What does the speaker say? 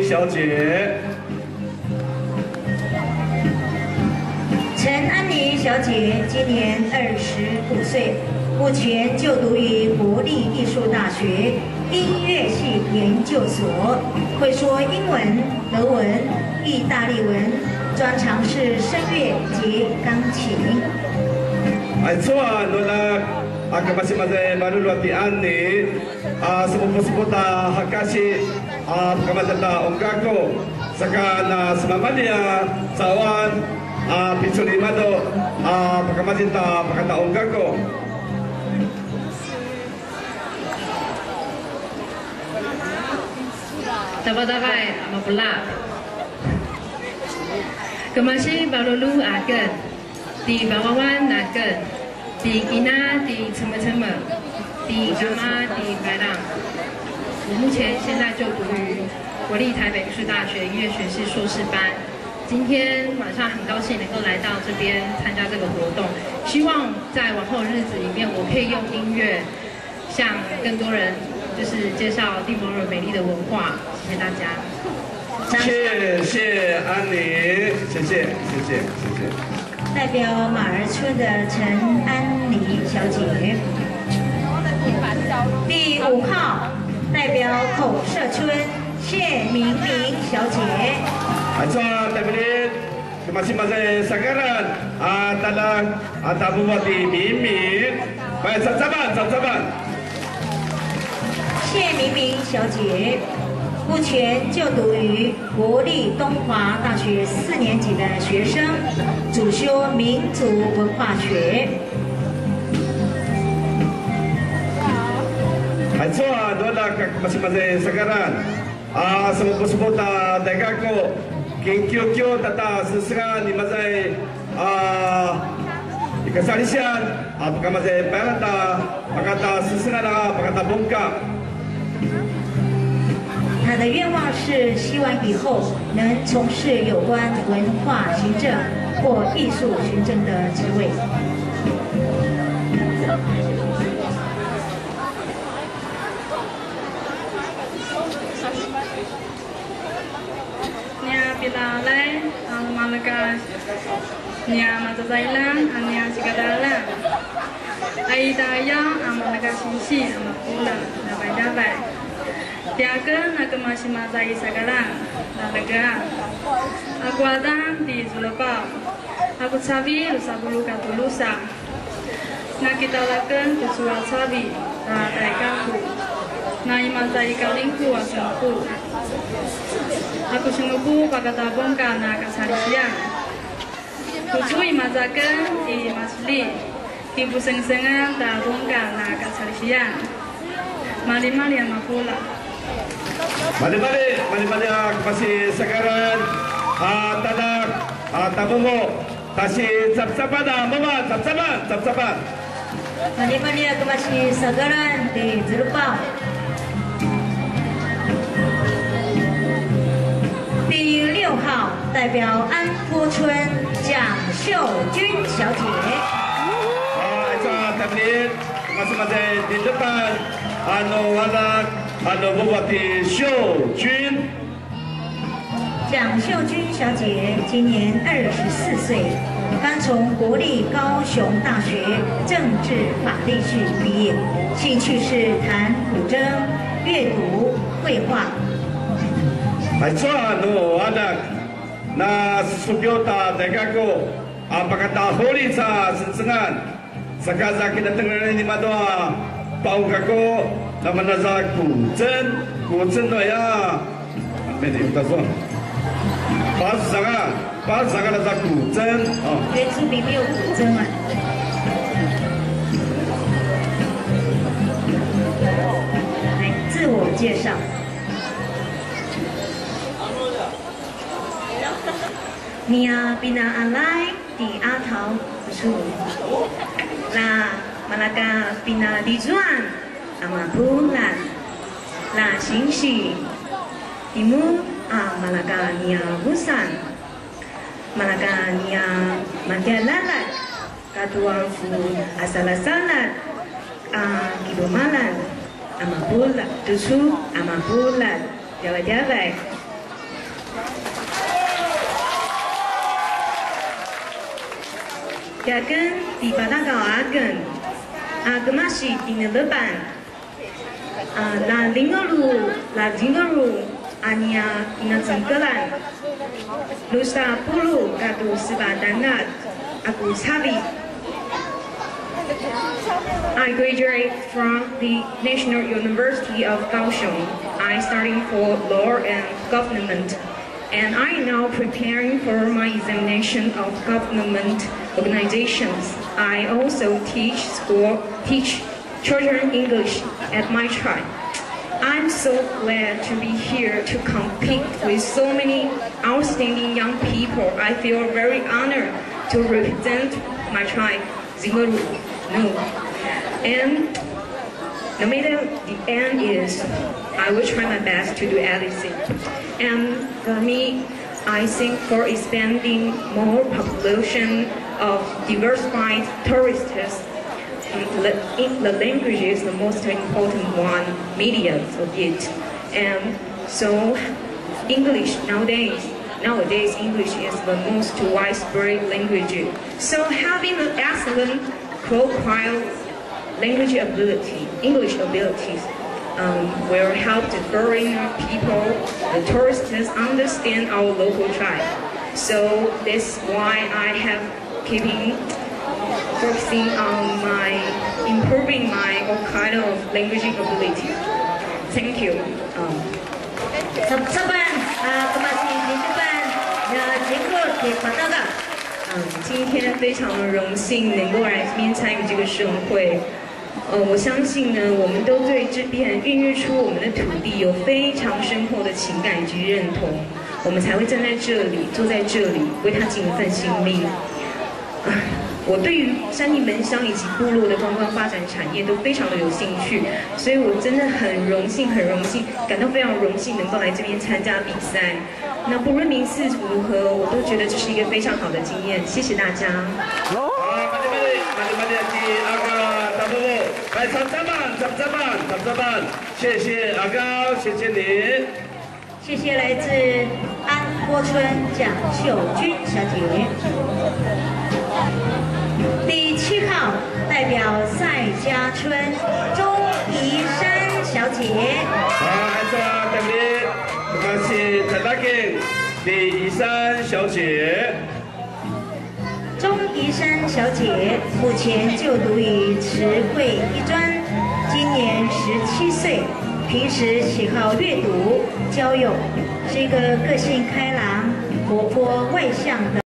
小姐。陈安妮小姐今年25岁，目前就读于国立艺术大学音乐系研究所，会说英文、德文、意大利文，专长是声乐及钢琴。Aizwa nona akamasimase maluluati ani sepupu-seputa hakashi kamatata ongkako sakana semamalia sawan pichuli mado pakamatita pakata ongkako. Dapat-dapat ama pula. Kemasi balulu agen di bawawan agen di Gina di Cema-Cema di Gama di Padang。我目前现在就读于国立台北艺术大学音乐学系硕士班。今天晚上很高兴能够来到这边参加这个活动，希望在往后的日子里面，我可以用音乐向更多人就是介绍蒂摩尔美丽的文化。谢谢大家。谢谢安妮，谢谢。代表马儿村的陈安妮小姐。第5号代表口社村谢明明小姐。Aizwa tabilit kemasing-masing sakaran talang tabubati Mimin. Baik, sabar。谢明明小姐目前就读于国立东华大学4年级的学生，主修民族文化学。Aizwa dola kemasing-masing sakaran sepupu-seputa dagako Kinkyo tata sesengan di mazai ikasalisian apakah mazai perata pakata sesengan pakata bongkak。他的愿望是希望以后能从事有关文化行政或艺术行政的职位。Bila lai malaga nia mazailan ania sigadalan aidaya amalaga sisi amapula dabai tiaga nak masih mazai sagalan nalaga aku ada di Zulapau aku sabi lusa bulu katulusa nak kita lakukan kesual sabi taikaku na imazai kalingku asalku aku sungguh pakata bongka na kasarisian. Kucui mazakan di masli, ibu seng-sengan ta bongka na kasarisian. Mali-mali yang mapula. Mali-mali masih sekarang tanak tabumo tasih cap-capan mama cap-capan. Mali-mali masih sekarang di Zulapau。第6号代表安坡村蒋秀君小姐。Tabilit masing-masing di depan Bupati 秀君。蒋秀君小姐今年24岁，刚从国立高雄大学政治法律系毕业，兴趣是弹古筝、阅读、绘画。Aizwa no anak na subyota dagako apakata holi sa sensengan sakaza kita tengah ni madoa pau kako nama naza kuzen no ya meni utazo pas zaga naza kuzen原住民没有古筝啊。来自我介绍。Nia Bina Alai di Atau Su La Malaga Bina di Zuan Ama Bulan La Xingxi Timu Malaga Nia Busan Malaga Nia Matialalat Katuang Fu Asalasalat Kibomalan Ama Bulan Dusu Ama Bulan Jawa-Jawa Gagan di Badaga Agan, Agamashi di Neleban, La Jingaru, Ania Inazinggalan, Lusa Pulu, Gadu Sibadangat, Agu Sabi. I graduated from the National University of Kaohsiung. I studying for law and government, and I am now preparing for my examination of government organizations. I also teach children English at my tribe. I'm so glad to be here to compete with so many outstanding young people. I feel very honored to represent my tribe, Zingaru. No. And no matter the end is, I will try my best to do everything. And for me, I think for expanding more population of diversified tourists, the language is the most important one, media of it. And so English nowadays English is the most widespread language. So having an excellent profile language ability, English abilities, will help the foreigner people, the tourists, understand our local tribe. So that's why I have keeping focusing on improving my all kind of language ability. Thank you. 今天非常荣幸能够来这边参与这个盛会。我相信呢，我们都对这边孕育出我们的土地有非常深厚的情感以及认同，我们才会站在这里，坐在这里，为它尽一份心力。我对于山地门乡以及部落的观光发展产业都非常的有兴趣，所以我真的很荣幸，感到非常荣幸能够来这边参加比赛。那不论名次如何，我都觉得这是一个非常好的经验。谢谢大家。来잠깐만，谢谢阿高，谢谢你。谢谢来自安坡村蒋秀君小姐。第7号代表赛家村钟怡珊小姐。第怡珊小姐。钟怡珊小姐目前就读于慈惠一专，今年17岁，平时喜好阅读、交友，是一个个性开朗、活泼外向的。